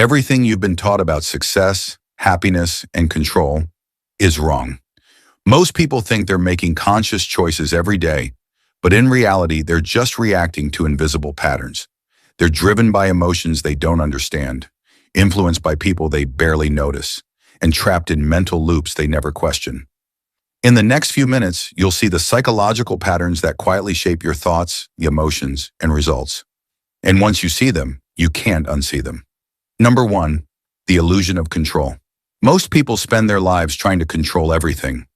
Everything you've been taught about success, happiness, and control is wrong. Most people think they're making conscious choices every day, but in reality, they're just reacting to invisible patterns. They're driven by emotions they don't understand, influenced by people they barely notice, and trapped in mental loops they never question. In the next few minutes, you'll see the psychological patterns that quietly shape your thoughts, emotions, and results. And once you see them, you can't unsee them. Number 1, the illusion of control. Most people spend their lives trying to control everything: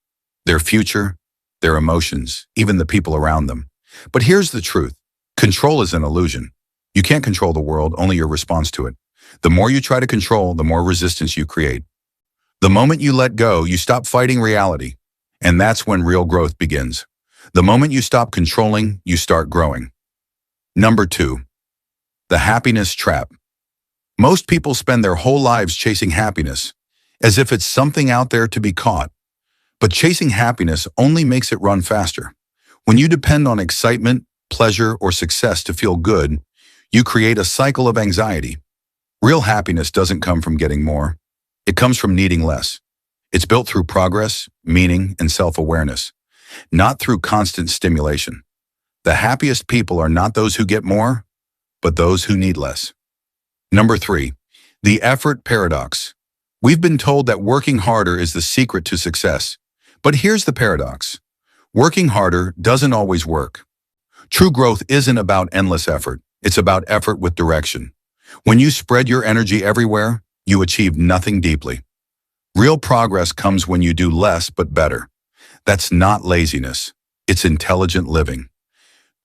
their future, their emotions, even the people around them. But here's the truth. Control is an illusion. You can't control the world, only your response to it. The more you try to control, the more resistance you create. The moment you let go, you stop fighting reality. And that's when real growth begins. The moment you stop controlling, you start growing. Number 2, the happiness trap. Most people spend their whole lives chasing happiness, as if it's something out there to be caught. But chasing happiness only makes it run faster. When you depend on excitement, pleasure, or success to feel good, you create a cycle of anxiety. Real happiness doesn't come from getting more. It comes from needing less. It's built through progress, meaning, and self-awareness, not through constant stimulation. The happiest people are not those who get more, but those who need less. Number 3, the effort paradox. We've been told that working harder is the secret to success. But here's the paradox. Working harder doesn't always work. True growth isn't about endless effort. It's about effort with direction. When you spread your energy everywhere, you achieve nothing deeply. Real progress comes when you do less but better. That's not laziness. It's intelligent living.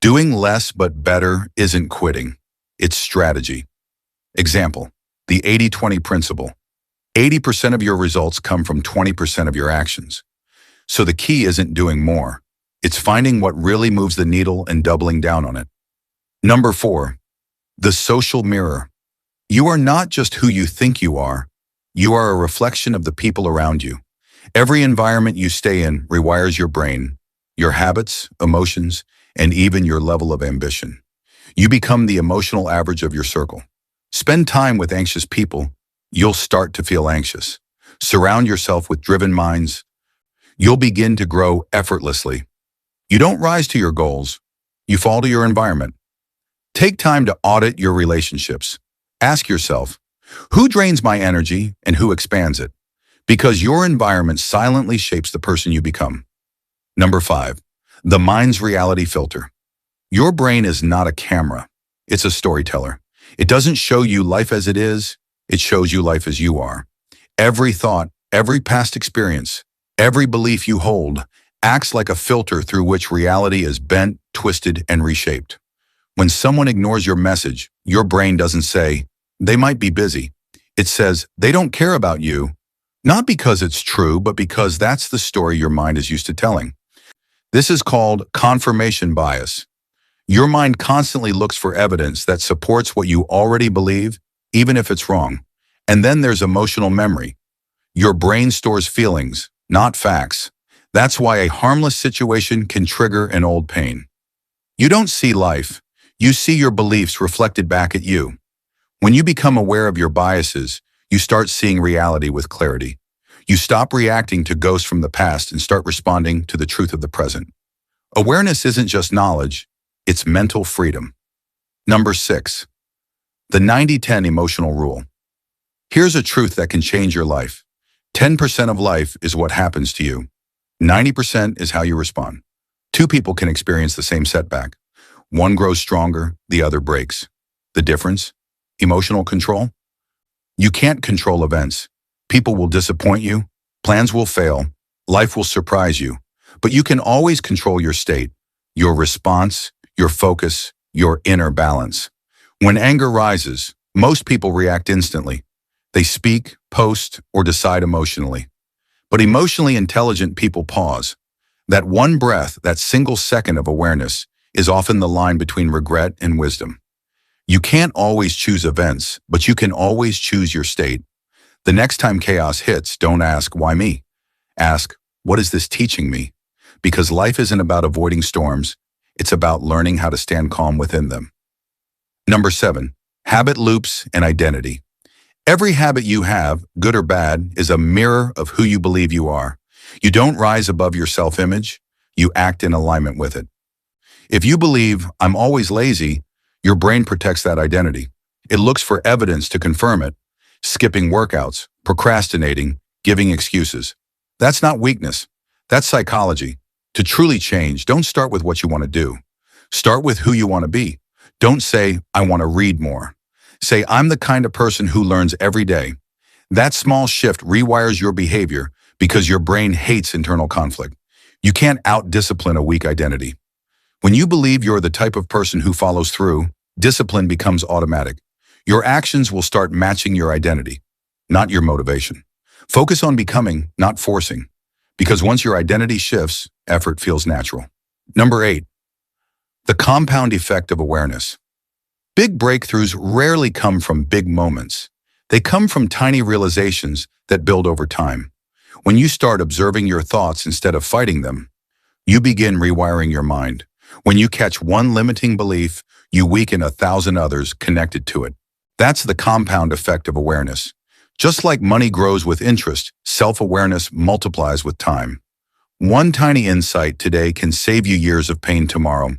Doing less but better isn't quitting. It's strategy. Example, the 80-20 principle. 80% of your results come from 20% of your actions. So the key isn't doing more. It's finding what really moves the needle and doubling down on it. Number 4, the social mirror. You are not just who you think you are. You are a reflection of the people around you. Every environment you stay in rewires your brain, your habits, emotions, and even your level of ambition. You become the emotional average of your circle. Spend time with anxious people, you'll start to feel anxious. Surround yourself with driven minds, you'll begin to grow effortlessly. You don't rise to your goals, you fall to your environment. Take time to audit your relationships. Ask yourself, who drains my energy and who expands it? Because your environment silently shapes the person you become. Number 5, the mind's reality filter. Your brain is not a camera, it's a storyteller. It doesn't show you life as it is, it shows you life as you are. Every thought, every past experience, every belief you hold acts like a filter through which reality is bent, twisted, and reshaped. When someone ignores your message, your brain doesn't say, they might be busy. It says, they don't care about you, not because it's true, but because that's the story your mind is used to telling. This is called confirmation bias. Your mind constantly looks for evidence that supports what you already believe, even if it's wrong. And then there's emotional memory. Your brain stores feelings, not facts. That's why a harmless situation can trigger an old pain. You don't see life. You see your beliefs reflected back at you. When you become aware of your biases, you start seeing reality with clarity. You stop reacting to ghosts from the past and start responding to the truth of the present. Awareness isn't just knowledge, it's mental freedom. Number 6, the 90-10 emotional rule. Here's a truth that can change your life. 10% of life is what happens to you. 90% is how you respond. Two people can experience the same setback. One grows stronger, the other breaks. The difference? Emotional control? You can't control events. People will disappoint you, plans will fail, life will surprise you. But you can always control your state, your response, your focus, your inner balance. When anger rises, most people react instantly. They speak, post, or decide emotionally. But emotionally intelligent people pause. That one breath, that single second of awareness, is often the line between regret and wisdom. You can't always choose events, but you can always choose your state. The next time chaos hits, don't ask, why me? Ask, what is this teaching me? Because life isn't about avoiding storms, it's about learning how to stand calm within them. Number 7, habit loops and identity. Every habit you have, good or bad, is a mirror of who you believe you are. You don't rise above your self-image, you act in alignment with it. If you believe, I'm always lazy, your brain protects that identity. It looks for evidence to confirm it, skipping workouts, procrastinating, giving excuses. That's not weakness. That's psychology. To truly change, don't start with what you want to do. Start with who you want to be. Don't say, I want to read more. Say, I'm the kind of person who learns every day. That small shift rewires your behavior because your brain hates internal conflict. You can't out-discipline a weak identity. When you believe you're the type of person who follows through, discipline becomes automatic. Your actions will start matching your identity, not your motivation. Focus on becoming, not forcing. Because once your identity shifts, effort feels natural. Number 8, the compound effect of awareness. Big breakthroughs rarely come from big moments. They come from tiny realizations that build over time. When you start observing your thoughts instead of fighting them, you begin rewiring your mind. When you catch one limiting belief, you weaken 1,000 others connected to it. That's the compound effect of awareness. Just like money grows with interest, self-awareness multiplies with time. One tiny insight today can save you years of pain tomorrow.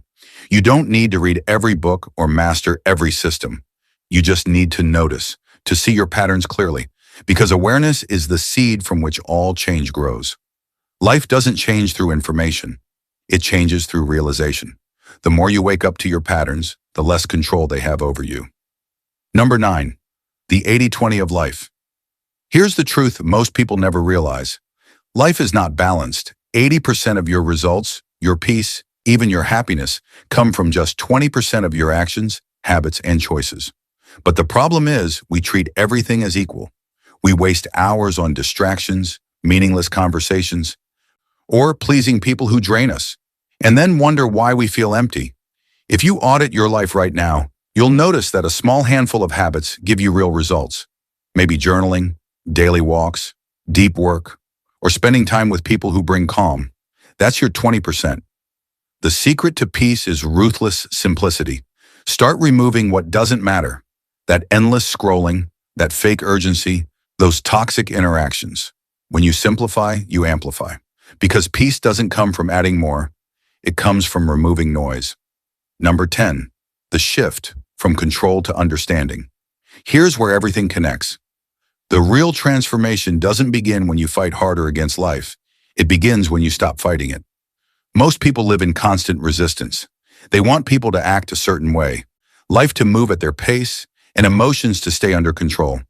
You don't need to read every book or master every system. You just need to notice, to see your patterns clearly, because awareness is the seed from which all change grows. Life doesn't change through information. It changes through realization. The more you wake up to your patterns, the less control they have over you. Number 9, the 80-20 of life. Here's the truth most people never realize. Life is not balanced. 80% of your results, your peace, even your happiness, come from just 20% of your actions, habits, and choices. But the problem is, we treat everything as equal. We waste hours on distractions, meaningless conversations, or pleasing people who drain us, and then wonder why we feel empty. If you audit your life right now, you'll notice that a small handful of habits give you real results. Maybe journaling, daily walks, deep work, or spending time with people who bring calm. That's your 20%. The secret to peace is ruthless simplicity. Start removing what doesn't matter. That endless scrolling, that fake urgency, those toxic interactions. When you simplify, you amplify. Because peace doesn't come from adding more. It comes from removing noise. Number 10, the shift from control to understanding. Here's where everything connects. The real transformation doesn't begin when you fight harder against life. It begins when you stop fighting it. Most people live in constant resistance. They want people to act a certain way, life to move at their pace, and emotions to stay under control.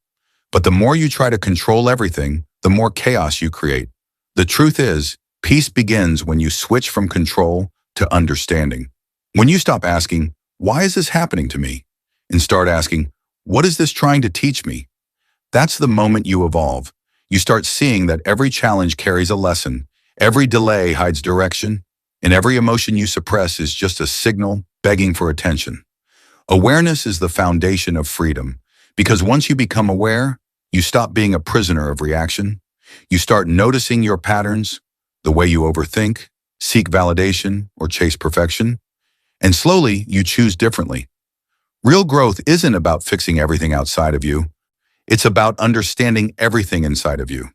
But the more you try to control everything, the more chaos you create. The truth is, peace begins when you switch from control to understanding. When you stop asking, why is this happening to me? And start asking, what is this trying to teach me? That's the moment you evolve. You start seeing that every challenge carries a lesson, every delay hides direction, and every emotion you suppress is just a signal begging for attention. Awareness is the foundation of freedom, because once you become aware, you stop being a prisoner of reaction. You start noticing your patterns, the way you overthink, seek validation, or chase perfection, and slowly you choose differently. Real growth isn't about fixing everything outside of you. It's about understanding everything inside of you.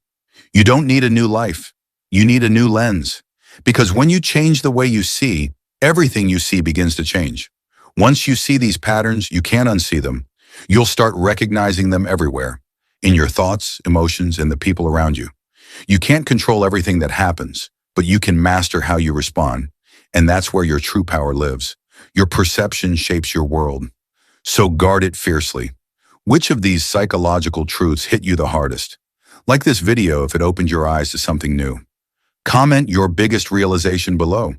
You don't need a new life. You need a new lens. Because when you change the way you see, everything you see begins to change. Once you see these patterns, you can't unsee them. You'll start recognizing them everywhere, in your thoughts, emotions, and the people around you. You can't control everything that happens, but you can master how you respond. And that's where your true power lives. Your perception shapes your world. So guard it fiercely. Which of these psychological truths hit you the hardest? Like this video if it opened your eyes to something new. Comment your biggest realization below.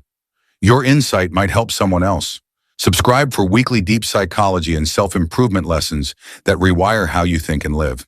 Your insight might help someone else. Subscribe for weekly deep psychology and self-improvement lessons that rewire how you think and live.